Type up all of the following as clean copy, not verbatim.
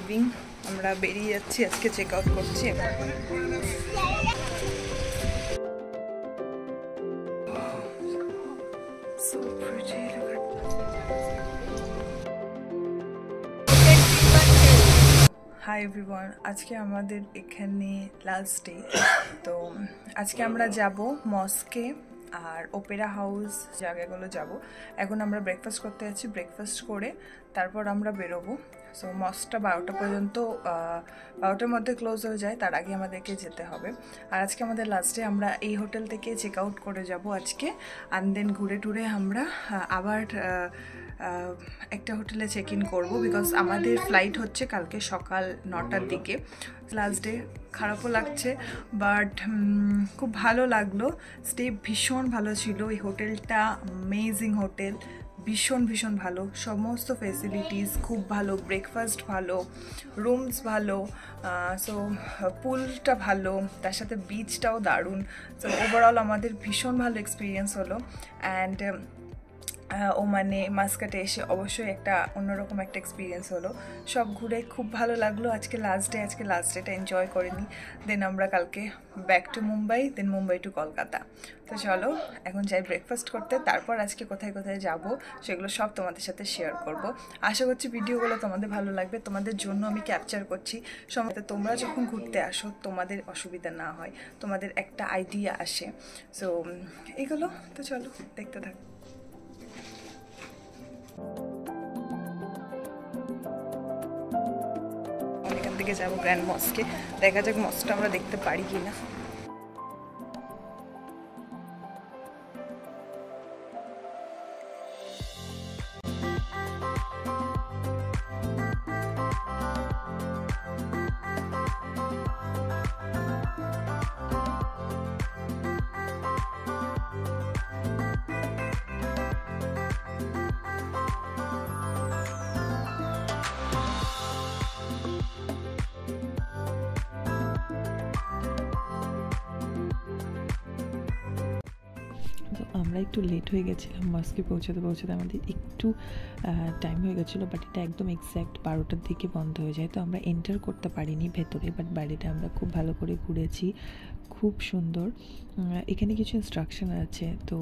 Living, আমরা বেরিয়ে যাচ্ছি, আজকে চেক আউট করছি। হাই এভরিওয়ান, আজকে আমাদের এখানে লাস্ট ডে। তো আজকে আমরা যাব মস্কে আর ওপেরা হাউস জায়গাগুলো যাব। এখন আমরা ব্রেকফাস্ট করতে যাচ্ছি, ব্রেকফাস্ট করে তারপর আমরা বেরোবো। সো মস্কটা 12টা পর্যন্ত, 12টার মধ্যে ক্লোজ হয়ে যায়, তার আগে আমাদেরকে যেতে হবে। আর আজকে আমাদের লাস্ট ডে, আমরা এই হোটেল থেকে চেক আউট করে যাব আজকে, অ্যান্ড দেন ঘুরে টুরে আমরা আবার একটা হোটেলে চেক ইন করবো, বিকজ আমাদের ফ্লাইট হচ্ছে কালকে সকাল 9টার দিকে। লাস্ট ডে খারাপও লাগছে, বাট খুব ভালো লাগলো। স্টে ভীষণ ভালো ছিল, এই হোটেলটা অ্যামেজিং হোটেল, ভীষণ ভীষণ ভালো, সমস্ত ফেসিলিটিস খুব ভালো, ব্রেকফাস্ট ভালো, রুমস ভালো, সো পুলটা ভালো, তার সাথে বিচটাও দারুণ। সো ওভারঅল আমাদের ভীষণ ভালো এক্সপিরিয়েন্স হলো। অ্যান্ড ওমানে মাস্কাটে এসে অবশ্যই একটা অন্যরকম একটা এক্সপিরিয়েন্স হলো। সব ঘুরে খুব ভালো লাগলো। আজকে লাস্ট ডেটা এনজয় করে নিই, দেন আমরা কালকে back to Mumbai, then Mumbai to Kolkata. তো চলো এখন যাই ব্রেকফাস্ট করতে, তারপর আজকে কোথায় কোথায় যাব সেগুলো সব তোমাদের সাথে শেয়ার করব। আশা করছি ভিডিওগুলো তোমাদের ভালো লাগবে, তোমাদের জন্য আমি ক্যাপচার করছি। সময় তোমরা যখন ঘুরতে আসো তোমাদের অসুবিধা না হয়, তোমাদের একটা আইডিয়া আসে। সো এগুলো তো চলো দেখতে থাকো। এখান থেকে যাবো গ্র্যান্ড মস্কে, দেখা যাক মস্কটা আমরা দেখতে পারি কিনা। আমরা একটু লেট হয়ে গেছিলাম, মস্কে পৌঁছাতে আমাদের একটু টাইম হয়ে গেছিলো, বাট এটা একদম এক্স্যাক্ট 12টার দিকে বন্ধ হয়ে যায়। তো আমরা এন্টার করতে পারিনি ভেতরে, বাট বাইরেটা আমরা খুব ভালো করে ঘুরেছি, খুব সুন্দর। এখানে কিছু ইনস্ট্রাকশন আছে, তো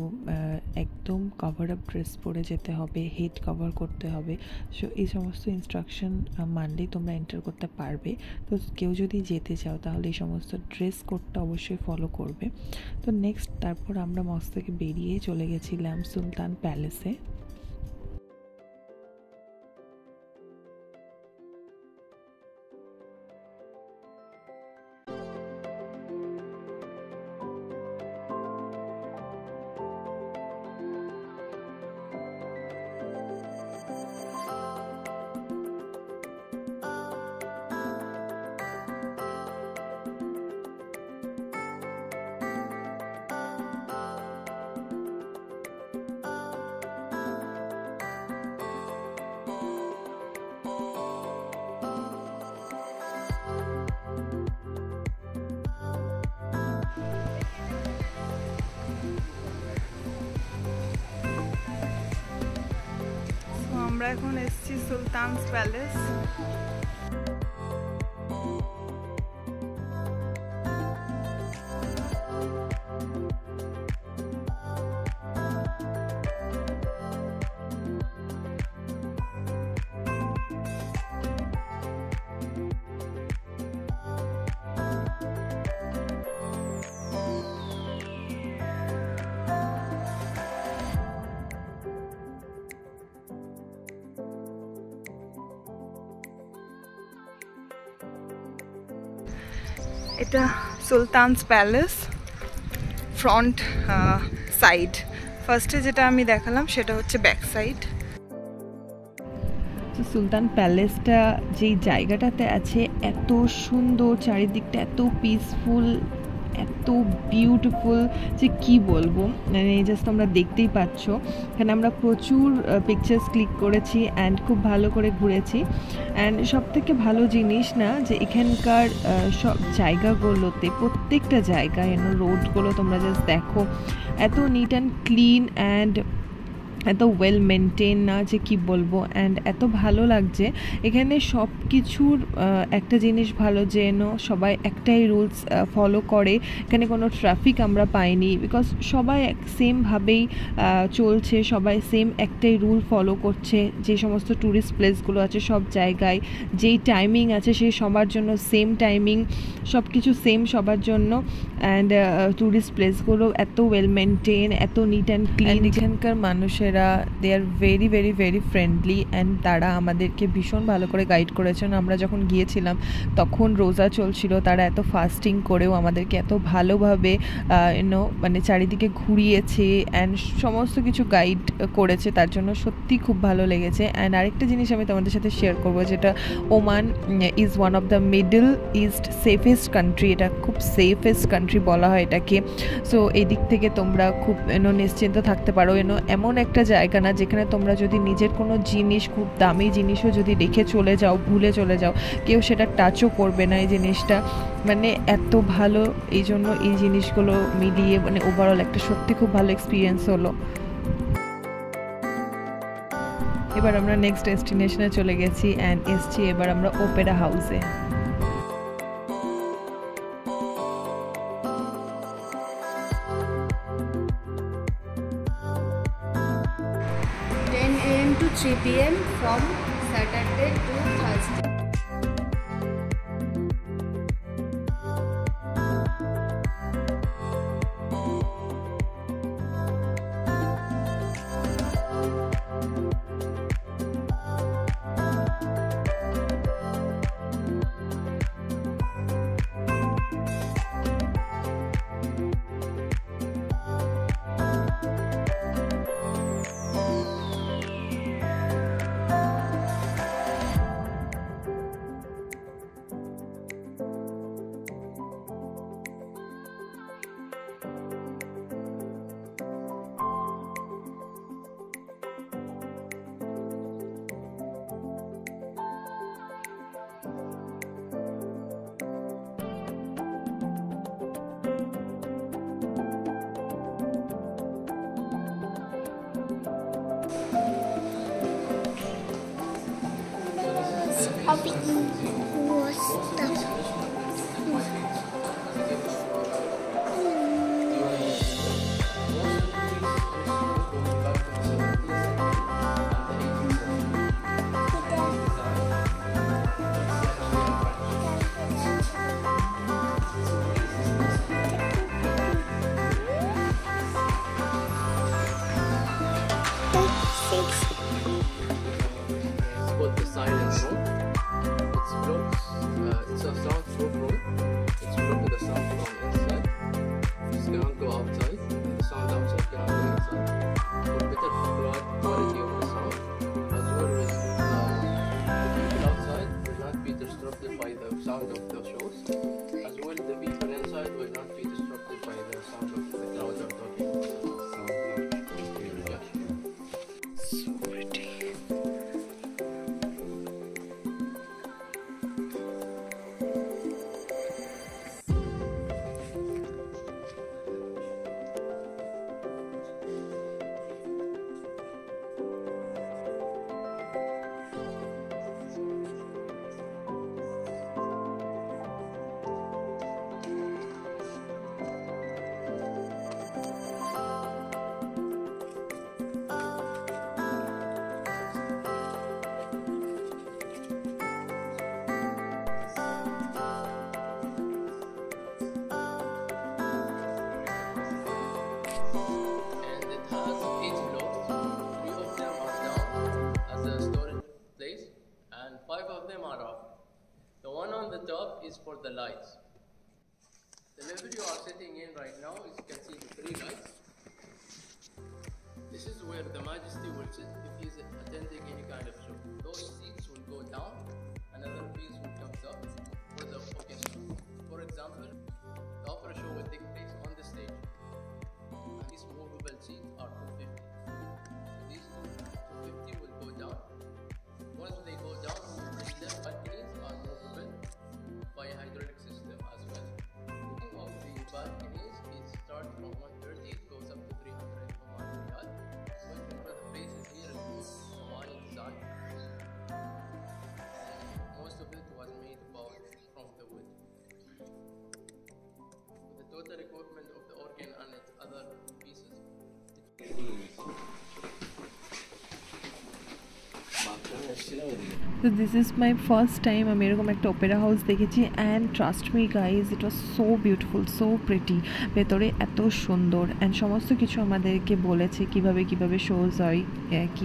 একদম কভার আপ ড্রেস পরে যেতে হবে, হেড কভার করতে হবে। সো এই সমস্ত ইনস্ট্রাকশন মানলেই তোমরা এন্টার করতে পারবে। তো কেউ যদি যেতে চাও তাহলে এই সমস্ত ড্রেস কোডটা অবশ্যই ফলো করবে। তো নেক্সট তারপর আমরা মস্ক থেকে বেরিয়ে চলে গেছিলাম সুলতান প্যালেসে। আমরা এখন এসেছি সুলতানস প্যালেস। এটা সুলতানস প্যালেস ফ্রন্ট সাইড। ফার্স্টে যেটা আমি দেখালাম সেটা হচ্ছে ব্যাক সাইড। সুলতান প্যালেসটা যেই জায়গাটাতে আছে এত সুন্দর, চারিদিকটা এত পিসফুল, এত বিউটিফুল যে কি বলবো, মানে জাস্ট তোমরা দেখতেই পাচ্ছ। এখানে আমরা প্রচুর পিকচার্স ক্লিক করেছি অ্যান্ড খুব ভালো করে ঘুরেছি। অ্যান্ড সব থেকে ভালো জিনিস না যে এখানকার সব জায়গাগুলোতে, প্রত্যেকটা জায়গায় রোডগুলো তোমরা জাস্ট দেখো, এত নিট অ্যান্ড ক্লিন অ্যান্ড এত ওয়েল মেনটেন না যে কি বলবো, অ্যান্ড এত ভালো লাগছে এখানে সব কিছুর। একটা জিনিস ভালো যে সবাই একটাই রুলস ফলো করে, এখানে কোনো ট্রাফিক আমরা পাইনি, বিকজ সবাই সেমভাবেই চলছে, সবাই সেম একটাই রুল ফলো করছে। যে সমস্ত ট্যুরিস্ট প্লেসগুলো আছে সব জায়গায় যেই টাইমিং আছে সেই সবার জন্য সেম টাইমিং, সব কিছু সেম সবার জন্য। অ্যান্ড ট্যুরিস্ট প্লেসগুলো এত ওয়েল মেনটেন, এত নিট অ্যান্ড ক্লিন। এখানকার মানুষেরা they are very very very friendly, and তারা আমাদেরকে ভীষণ ভালো করে গাইড করেছেন। আমরা যখন গিয়েছিলাম তখন রোজা চলছিল, তারা এত ফাস্টিং করেও আমাদেরকে এত ভালোভাবে মানে চারিদিকে ঘুরিয়েছে অ্যান্ড সমস্ত কিছু গাইড করেছে, তার জন্য সত্যি খুব ভালো লেগেছে। অ্যান্ড আরেকটা জিনিস আমি তোমাদের সাথে শেয়ার করবো, যেটা Oman is one of the middle east safest country. এটা খুব সেফেস্ট কান্ট্রি বলা হয় এটাকে। সো এই দিক থেকে তোমরা খুব নিশ্চিন্ত থাকতে পারো। এমন একটা জায়গা না যেখানে তোমরা যদি নিজের কোনো জিনিস, খুব দামি জিনিসও যদি রেখে চলে যাও, ভুলে চলে যাও, কেউ সেটা টাচও করবে না। এই জিনিসটা মানে এত ভালো, এই জন্য এই জিনিসগুলো মিলিয়ে মানে ওভারঅল একটা সত্যি খুব ভালো এক্সপিরিয়েন্স হলো। এবার আমরা নেক্সট ডেস্টিনেশনে চলে গেছি অ্যান্ড এসছি এবার আমরা ওপেরা হাউসে। to 3 p.m. from Saturday to Thursday. I'll be eating more stuff. It's a soundproof room. It's blocking the sound from inside. It cannot go outside. The sound outside cannot go inside. For better quality of the sound, as well as the people outside will not be disrupted by the sound of the shows. As well, the people inside will not be disrupted by the sound of the crowd or talking. So pretty. The top is for the lights. The level you are sitting in right now is, you can see the 3 lights. This is where the Majesty will sit if he is attending any kind of show. Those seats will go down, another piece will come up for the orchestra. For example, the opera show will take place on the stage, and these movable seats are 250. So these 250 will go down. Once they go down, the balconies are movable by a hydraulic system as well. Booking of the balconies is start from 130, it goes up to 300 Oman Riyal. So if you want to pay total equipment of the organ and its other pieces. So this is my first time আমি এরকম একটা Opera house দেখেছি and trust me guys it was so beautiful so pretty ভেতরে এত সুন্দর and সমস্ত কিছু আমাদেরকে বলেছে কিভাবে শোজ হয়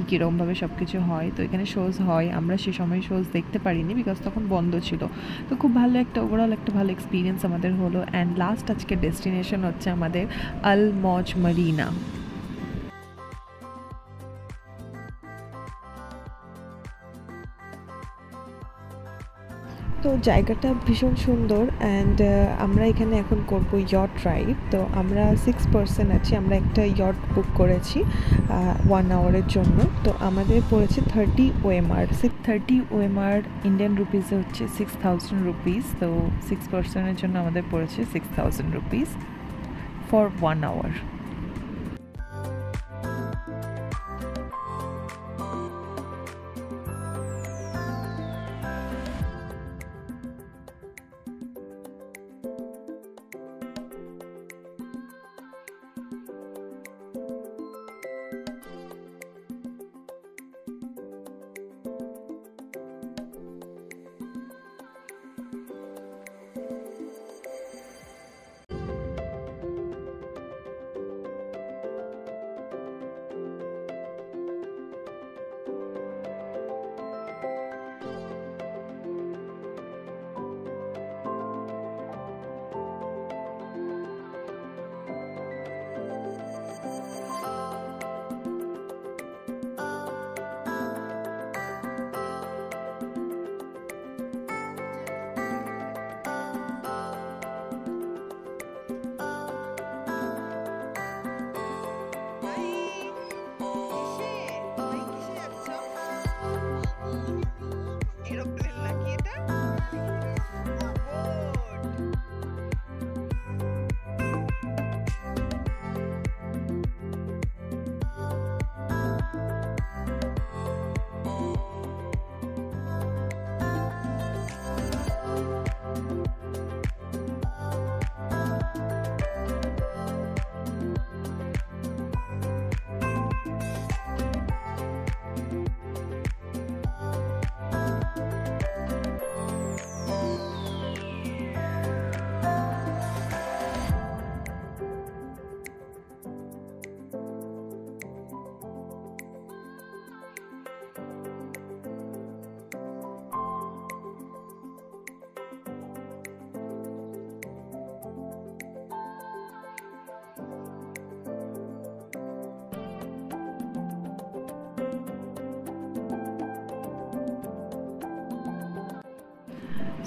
কীরকমভাবে সব কিছু হয়। তো এখানে শোজ হয়, আমরা সে সময় শোজ দেখতে পারিনি বিকজ তখন বন্ধ ছিল। তো খুব ভালো একটা ওভারঅল একটা ভালো এক্সপিরিয়েন্স আমাদের হলো। অ্যান্ড লাস্ট আজকের ডেস্টিনেশন হচ্ছে আমাদের আল মজ মারিনা। তো জায়গাটা ভীষণ সুন্দর অ্যান্ড আমরা এখানে এখন করব ইয়ট রাইড। তো আমরা 6 পারসন আছি, আমরা একটা ইয়ট বুক করেছি 1 আওয়ারের জন্য। তো আমাদের পড়েছে 30 OMR। 30 OMR ইন্ডিয়ান রুপিসে হচ্ছে 6000 রুপিস। তো 6 পারসনের জন্য আমাদের পড়েছে 6000 রুপিস ফর 1 আওয়ার।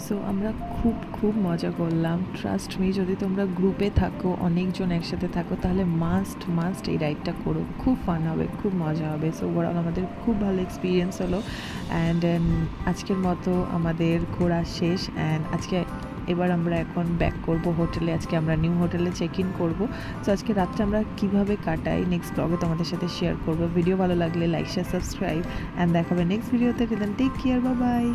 সো আমরা খুব মজা করলাম। ট্রাস্ট মি, যদি তোমরা গ্রুপে থাকো, অনেকজন একসাথে থাকো, তাহলে মাস্ট এই রাইডটা করো। খুব ফান হবে, খুব মজা হবে। সো ওভারঅল আমাদের খুব ভালো এক্সপিরিয়েন্স হলো। অ্যান্ড আজকের মতো আমাদের ঘোরা শেষ। অ্যান্ড এবার আমরা এখন ব্যাক করব হোটেলে। আজকে আমরা নিউ হোটেলে চেক ইন করবো। সো আজকে রাতটা আমরা কীভাবে কাটাই নেক্সট ব্লগে তোমাদের সাথে শেয়ার করবো। ভিডিও ভালো লাগলে লাইক শেয়ার সাবস্ক্রাইব অ্যান্ড দেখাবে নেক্সট ভিডিওতে। Take care, bye by.